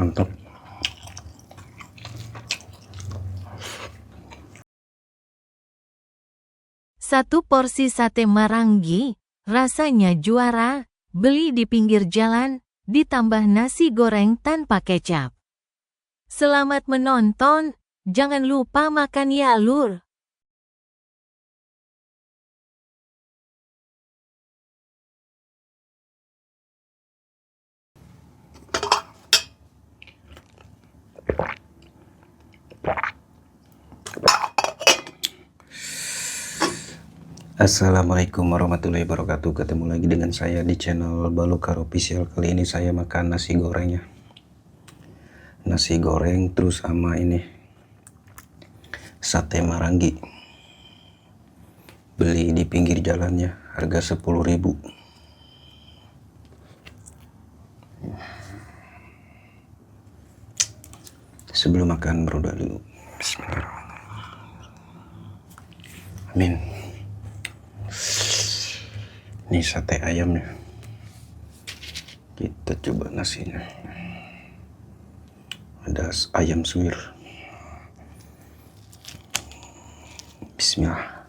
Mantap. Satu porsi sate Maranggi, rasanya juara, beli di pinggir jalan, ditambah nasi goreng tanpa kecap. Selamat menonton, jangan lupa makan ya lur. Assalamualaikum warahmatullahi wabarakatuh. Ketemu lagi dengan saya di channel Balukar Official. Kali ini saya makan nasi gorengnya. Nasi goreng terus sama ini sate Maranggi. Beli di pinggir jalannya, harga 10.000. Sebelum makan berdoa dulu. Bismillahirrahmanirrahim. Amin. Ini sate ayamnya. Kita coba nasinya. Ada ayam suwir. Bismillah.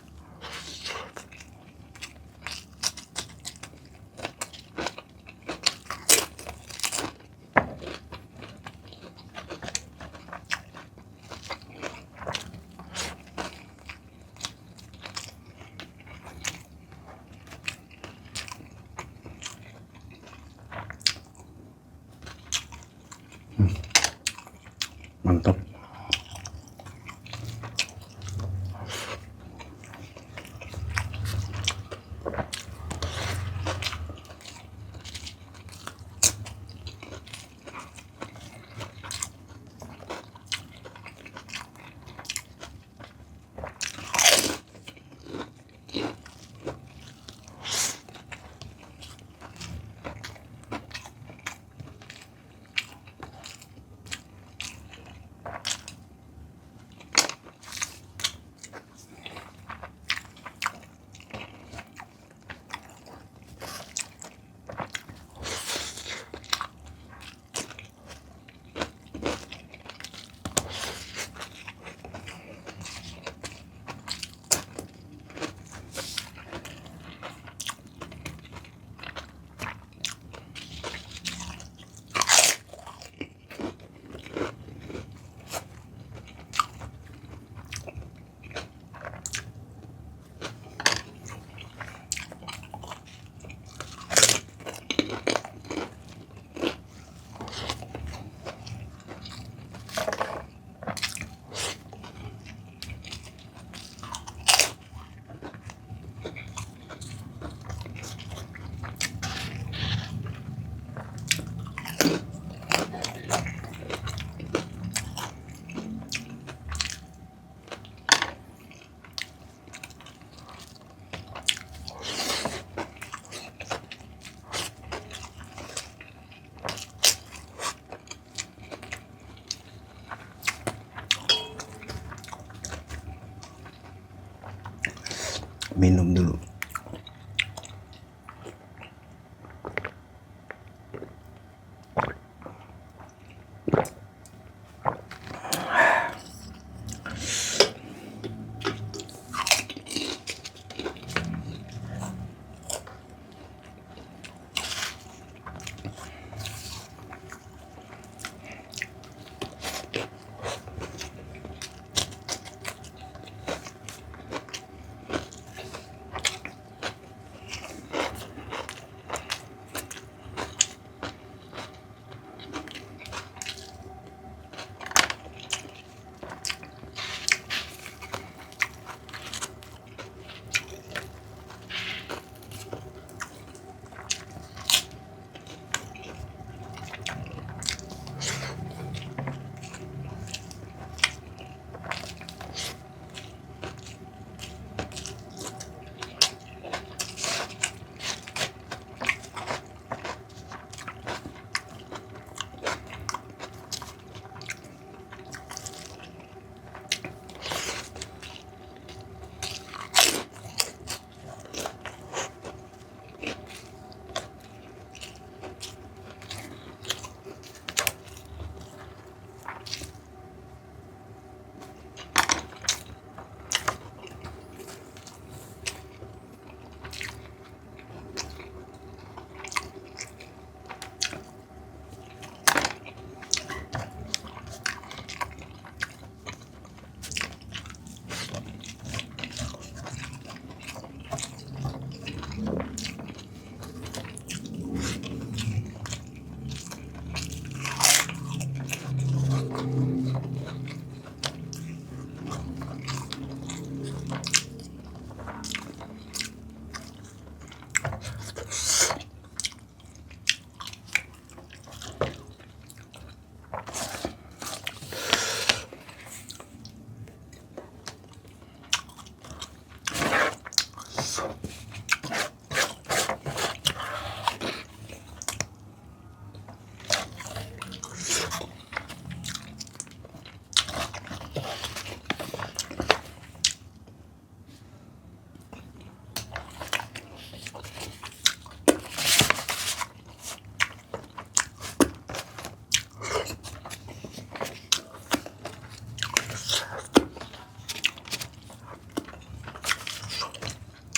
Mantap. Minum dulu.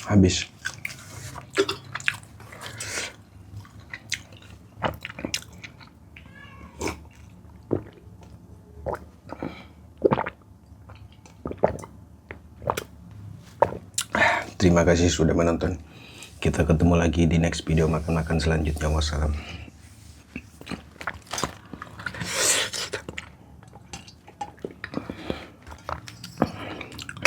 habis. Terima kasih sudah menonton. Kita ketemu lagi di next video makan-makan selanjutnya. Wassalam.